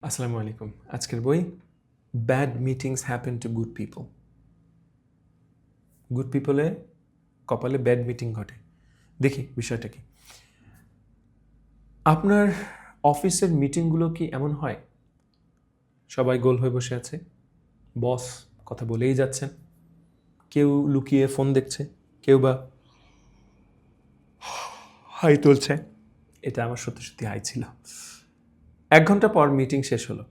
আসসালামু আলাইকুম। আজকের বই bad meetings happen to good people. Good পিপলে কপালে ব্যাড মিটিং ঘটে। দেখি বিষয়টা কি। আপনার অফিসের মিটিংগুলো কি এমন হয় সবাই গোল হয়ে বসে আছে, বস কথা বলেই যাচ্ছেন, কেউ লুকিয়ে ফোন দেখছে, কেউ বা হাই তুলছে। এটা আমার সত্যি সত্যি হাই ছিল। 1 ঘন্টা পর মিটিং শেষ হলো,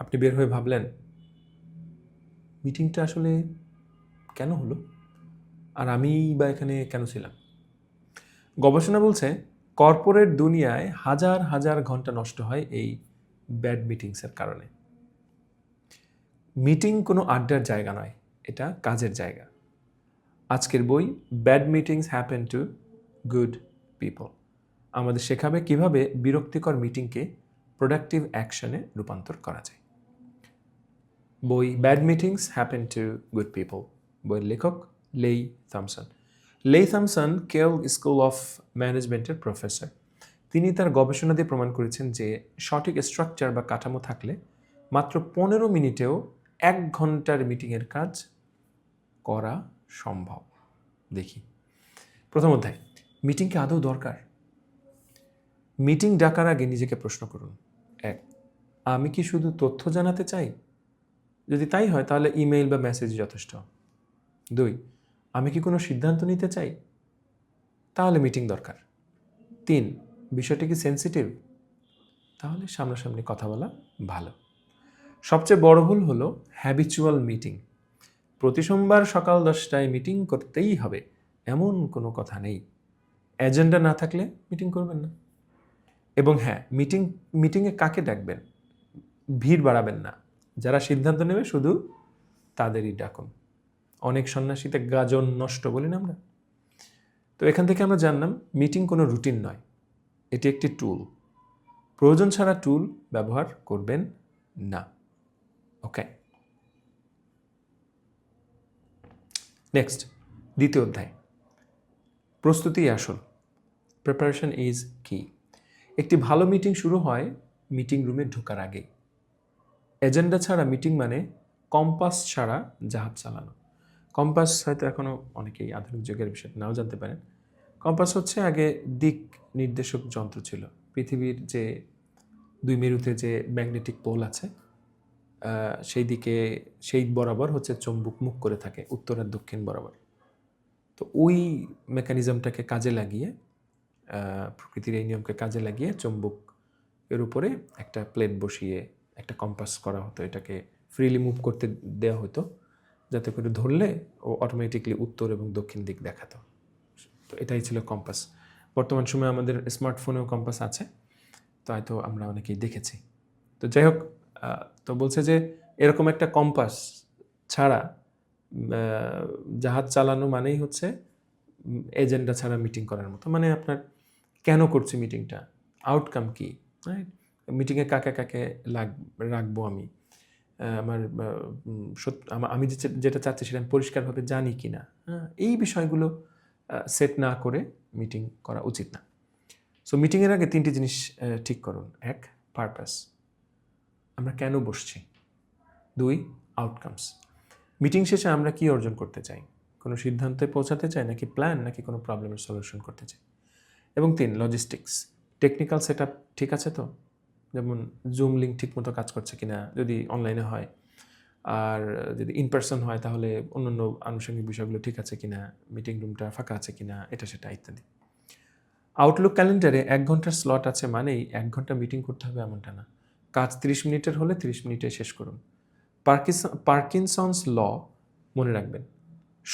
আপনি বের হয়ে ভাবলেন মিটিংটা আসলে কেন হলো, আর আমি বা এখানে কেন ছিলাম। গবেষণা বলছে কর্পোরেট দুনিয়ায় হাজার হাজার ঘন্টা নষ্ট হয় এই ব্যাড মিটিংসের কারণে। মিটিং কোনো আড্ডার জায়গা নয়, এটা কাজের জায়গা। আজকের বই bad meetings happen to good people আমাদের শেখাবে কিভাবে বিরক্তিকর মিটিংকে প্রোডাক্টিভ অ্যাকশনে রূপান্তর করা যায়। বই bad meetings happen to good people, বইয়ের লেখক লেই থমসন। লেই থমসন কেল স্কুল অফ ম্যানেজমেন্টের প্রফেসর। তিনি তার গবেষণা দিয়ে প্রমাণ করেছেন যে সঠিক স্ট্রাকচার বা কাঠামো থাকলে মাত্র 15 মিনিটেও 1 ঘন্টার মিটিংয়ের কাজ করা সম্ভব। দেখি প্রথম অধ্যায়, মিটিং কি আদৌ দরকার? মিটিং ডাকার আগে নিজেকে প্রশ্ন করুন। 1, আমি কি শুধু তথ্য জানাতে চাই? যদি তাই হয় তাহলে ইমেইল বা মেসেজ যথেষ্ট। 2, আমি কি কোনো সিদ্ধান্ত নিতে চাই? তাহলে মিটিং দরকার। 3, বিষয়টি কি সেন্সিটিভ? তাহলে সামনাসামনি কথা বলা ভালো। সবচেয়ে বড় ভুল হলো হ্যাবিচুয়াল মিটিং। প্রতি সোমবার সকাল 10টায় মিটিং করতেই হবে এমন কোনো কথা নেই। এজেন্ডা না থাকলে মিটিং করবেন না। এবং হ্যাঁ, মিটিংয়ে কাকে ডাকবেন? ভিড় বাড়াবেন না। যারা সিদ্ধান্ত নেবে শুধু তাদেরই ডাকুন। অনেক সন্ন্যাসীতে গাজন নষ্ট বলি না আমরা। তো এখান থেকে আমরা জানলাম মিটিং কোনো রুটিন নয়, এটি একটি টুল। প্রয়োজন ছাড়া টুল ব্যবহার করবেন না। ওকে, নেক্সট, দ্বিতীয় অধ্যায়, প্রস্তুতি আসল। প্রিপারেশন ইজ কি। একটি ভালো মিটিং শুরু হয় মিটিং রুমে ঢোকার আগেই। এজেন্ডা ছাড়া মিটিং মানে কম্পাস ছাড়া জাহাজ চালানো। কম্পাস হয়তো এখনও অনেকেই আধুনিক যুগের বিষয় নাও জানতে পারেন। কম্পাস হচ্ছে আগে দিক নির্দেশক যন্ত্র ছিল। পৃথিবীর যে 2 মেরুতে যে ম্যাগনেটিক পোল আছে সেই দিকে সেই বরাবর হচ্ছে চুম্বক মুখ করে থাকে, উত্তর আর দক্ষিণ বরাবর। তো ওই মেকানিজমটাকে কাজে লাগিয়ে, প্রকৃতির এই নিয়মকে কাজে লাগিয়ে চুম্বক এর উপরে একটা প্লেট বসিয়ে একটা কম্পাস করা হতো। এটাকে ফ্রিলি মুভ করতে দেওয়া হতো যাতে করে ধরলে ও অটোমেটিকলি উত্তর এবং দক্ষিণ দিক দেখাতো। তো এটাই ছিল কম্পাস। বর্তমান সময়ে আমাদের স্মার্টফোনেও কম্পাস আছে, তো হয়তো আমরা অনেকেই দেখেছি। তো যাই হোক, তো বলছে যে এরকম একটা কম্পাস ছাড়া জাহাজ চালানো মানেই হচ্ছে এজেন্ডা ছাড়া মিটিং করার মতো। মানে আপনার কেন করছি মিটিংটা, আউটকাম কী, রাইট? মিটিংয়ে কাকে কাকে রাখবো আমি, আমার আমি যেটা চাচ্ছি সেটা আমি পরিষ্কারভাবে জানি কি না, হ্যাঁ, এই বিষয়গুলো সেট না করে মিটিং করা উচিত না। সো মিটিংয়ের আগে 3টি জিনিস ঠিক করুন। 1, পারপাস, আমরা কেন বসছি। 2, আউটকামস, মিটিং শেষে আমরা কি অর্জন করতে চাই, কোনো সিদ্ধান্তে পৌঁছাতে চাই নাকি প্ল্যান, নাকি কোনো প্রবলেমের সলিউশন করতে চাই। এবং 3, লজিস্টিক্স, টেকনিক্যাল সেট আপ ঠিক আছে তো, যেমন জুম লিঙ্ক ঠিকমতো কাজ করছে কিনা যদি অনলাইনে হয়, আর যদি ইন পার্সন হয় তাহলে অন্যান্য আনুষঙ্গিক বিষয়গুলো ঠিক আছে কিনা, মিটিং রুমটা ফাঁকা আছে কিনা, এটা সেটা ইত্যাদি। আউটলুক ক্যালেন্ডারে 1 ঘন্টার স্লট আছে মানেই 1 ঘন্টা মিটিং করতে হবে এমনটা না। কাজ 30 মিনিটের হলে 30 মিনিটে শেষ করুন। পার্কিনসন্স ল মনে রাখবেন,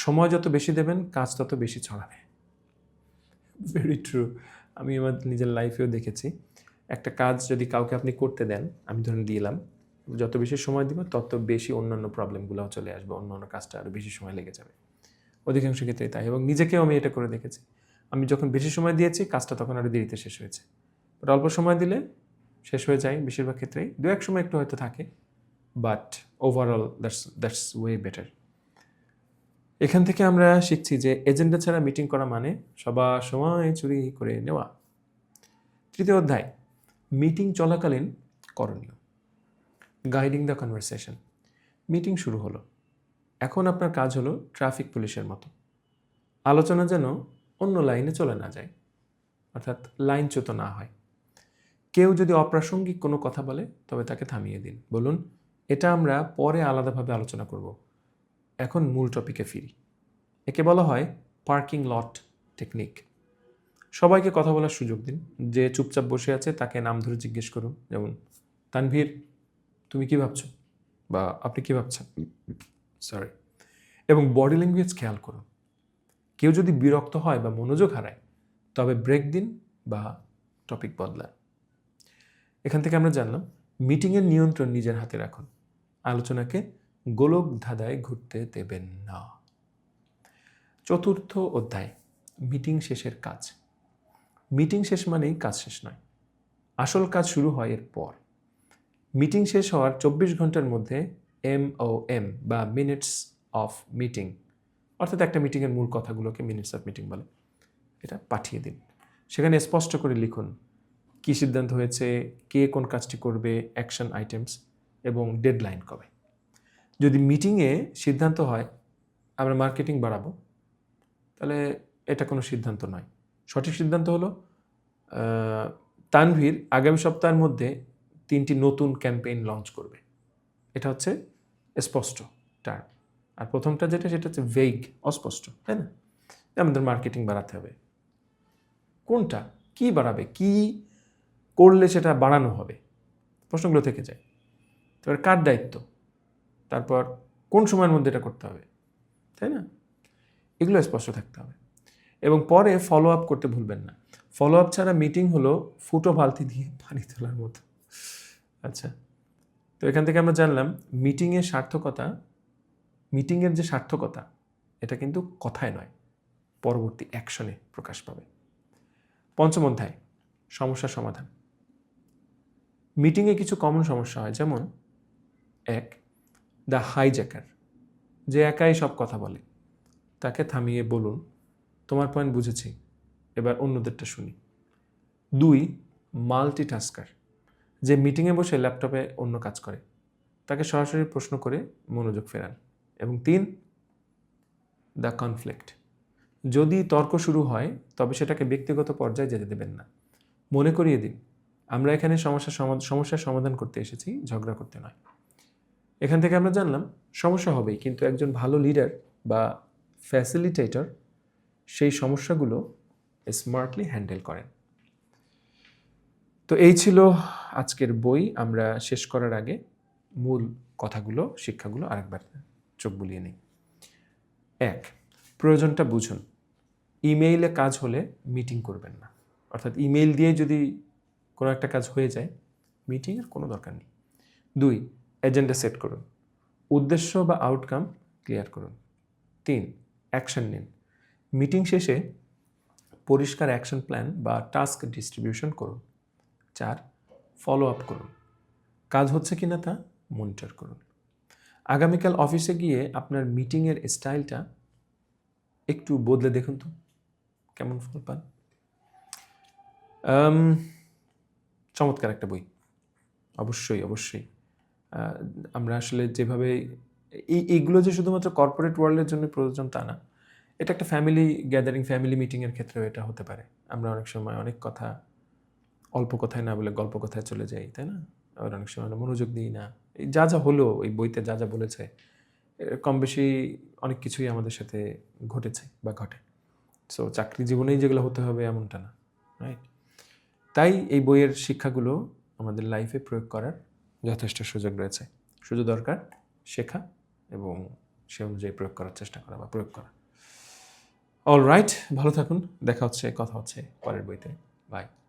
সময় যত বেশি দেবেন কাজ তত বেশি ছড়াবে। Very true. আমি আমার নিজের লাইফেও দেখেছি, একটা কাজ যদি কাউকে আপনি করতে দেন, আমি ধরে দিলাম, যত বেশি সময় দিব তত বেশি অন্যান্য প্রবলেমগুলোও চলে আসবে, অন্যান্য কাজটা আরও বেশি সময় লেগে যাবে। অধিকাংশ ক্ষেত্রেই তাই, এবং নিজেকেও আমি এটা করে দেখেছি। আমি যখন বেশি সময় দিয়েছি কাজটা তখন আরও দেরিতে শেষ হয়েছে। বাট অল্প সময় দিলে শেষ হয়ে যায় বেশিরভাগ ক্ষেত্রেই। 2-1 সময় একটু হয়তো থাকে, but overall that's way better. এখান থেকে আমরা শিখছি যে এজেন্ডা ছাড়া মিটিং করা মানে সবার সময় চুরি করে নেওয়া। তৃতীয় অধ্যায়, মিটিং চলাকালীন করণীয়। Guiding the conversation. মিটিং শুরু হলো, এখন আপনার কাজ হলো ট্রাফিক পুলিশের মতো আলোচনা যেন অন্য লাইনে চলে না যায়, অর্থাৎ লাইনচ্যুত না হয়। কেউ যদি অপ্রাসঙ্গিক কোনো কথা বলে তবে তাকে থামিয়ে দিন, বলুন এটা আমরা পরে আলাদাভাবে আলোচনা করব, এখন মূল টপিকে ফিরি। একে বলা হয় পার্কিং লট টেকনিক। সবাইকে কথা বলার সুযোগ দিন। যে চুপচাপ বসে আছে তাকে নাম ধরে জিজ্ঞেস করুন, যেমন তানভীর তুমি কি ভাবছো, বা আপনি কি ভাবছেন, সরি। এবং বডি ল্যাঙ্গুয়েজ খেয়াল করুন। কেউ যদি বিরক্ত হয় বা মনোযোগ হারায় তবে ব্রেক দিন বা টপিক বদলান। এখান থেকে আমরা জানলাম মিটিংয়ের নিয়ন্ত্রণ নিজের হাতে রাখুন, আলোচনাকে গোলক ধাঁধায় ঘুরতে দেবেন না। চতুর্থ অধ্যায়, মিটিং শেষের কাজ। মিটিং শেষ মানেই কাজ শেষ নয়, আসল কাজ শুরু হয় এর পর। মিটিং শেষ হওয়ার 24 ঘন্টার মধ্যে MOM বা মিনিটস অফ মিটিং, অর্থাৎ একটা মিটিংয়ের মূল কথাগুলোকে মিনিটস অফ মিটিং বলে, এটা পাঠিয়ে দিন। সেখানে স্পষ্ট করে লিখুন কী সিদ্ধান্ত হয়েছে, কে কোন কাজটি করবে, অ্যাকশন আইটেমস এবং ডেডলাইন কবে। যদি মিটিংয়ে সিদ্ধান্ত হয় আমরা মার্কেটিং বাড়াবো, তাহলে এটা কোনো সিদ্ধান্ত নয়। সঠিক সিদ্ধান্ত হলো তানভীর আগামী সপ্তাহের মধ্যে 3টি নতুন ক্যাম্পেইন লঞ্চ করবে। এটা হচ্ছে স্পষ্ট টার্ম। আর প্রথমটা যেটা সেটা হচ্ছে ভেগ, অস্পষ্ট, তাই না? আমাদের মার্কেটিং বাড়াতে হবে, কোনটা, কি বাড়াবে, কি করলে সেটা বাড়ানো হবে, প্রশ্নগুলো থেকে যায়। তারপর কার দায়িত্ব, তারপর কোন সময়ের মধ্যে এটা করতে হবে, তাই না? এগুলো স্পষ্ট থাকতে হবে। এবং পরে ফলো আপ করতে ভুলবেন না। ফলো আপ ছাড়া মিটিং হলো ফুটো বালতি দিয়ে পানি তোলার মতো। আচ্ছা, তো এখান থেকে আমরা জানলাম মিটিংয়ের যে সার্থকতা এটা কিন্তু কথায় নয়, পরবর্তী অ্যাকশনে প্রকাশ পাবে। পঞ্চম অধ্যায়, সমস্যার সমাধান। মিটিংয়ে কিছু কমন সমস্যা হয়, যেমন 1, দ্য হাইজ্যাকার, যে একাই সব কথা বলে। তাকে থামিয়ে বলুন তোমার পয়েন্ট বুঝেছি, এবার অন্যদেরটা শুনি। 2, মাল্টিটাস্কার, যে মিটিংয়ে বসে ল্যাপটপে অন্য কাজ করে। তাকে সরাসরি প্রশ্ন করে মনোযোগ ফেরান। এবং 3, দ্য কনফ্লিক্ট, যদি তর্ক শুরু হয় তবে সেটাকে ব্যক্তিগত পর্যায়ে যেতে দেবেন না। মনে করিয়ে দিন আমরা এখানে সমস্যার সমাধান করতে এসেছি, ঝগড়া করতে নয়। এখান থেকে আমরা জানলাম সমস্যা হবেই, কিন্তু একজন ভালো লিডার বা ফ্যাসিলিটেটর সেই সমস্যাগুলো স্মার্টলি হ্যান্ডেল করেন। তো এই ছিল আজকের বই। আমরা শেষ করার আগে মূল কথাগুলো, শিক্ষাগুলো আরেকবার চোখ বুলিয়ে নিই। 1, প্রয়োজনটা বুঝুন। ইমেইলে কাজ হলে মিটিং করবেন না, অর্থাৎ ইমেইল দিয়ে যদি কোনো একটা কাজ হয়ে যায় মিটিংয়ের কোনো দরকার নেই। 2, এজেন্ডা সেট করুন, উদ্দেশ্য বা আউটকাম ক্লিয়ার করুন। 3, অ্যাকশন নিন, মিটিং শেষে পরিষ্কার অ্যাকশন প্ল্যান বা টাস্ক ডিস্ট্রিবিউশন করুন। 4, ফলো আপ করুন, কাজ হচ্ছে কিনা তা মনিটর করুন। আগামীকাল অফিসে গিয়ে আপনার মিটিংয়ের স্টাইলটা একটু বদলে দেখুন তো কেমন ফল পান। চমৎকার একটা বই, অবশ্যই অবশ্যই। আমরা আসলে যেভাবে এইগুলো যে শুধুমাত্র কর্পোরেট ওয়ার্ল্ডের জন্য প্রয়োজন তা না, এটা একটা ফ্যামিলি গ্যাদারিং, ফ্যামিলি মিটিংয়ের ক্ষেত্রেও এটা হতে পারে। আমরা অনেক সময় অনেক কথা অল্প কথায় না বলে গল্প কথায় চলে যাই, তাই না? আবার অনেক সময় আমরা মনোযোগ দিই না। এই যা যা হলো ওই বইতে যা যা বলেছে কম বেশি অনেক কিছুই আমাদের সাথে ঘটেছে বা ঘটে। সো চাকরি জীবনেই যেগুলো হতে হবে এমনটা না, রাইট? তাই এই বইয়ের শিক্ষাগুলো আমাদের লাইফে প্রয়োগ করার যথেষ্ট সুযোগ রয়েছে। শুধু দরকার শেখা এবং সে অনুযায়ী প্রয়োগ করার চেষ্টা করা বা প্রয়োগ করা। অলরাইট, ভালো থাকুন, কথা হচ্ছে পরের বইতে। বাই।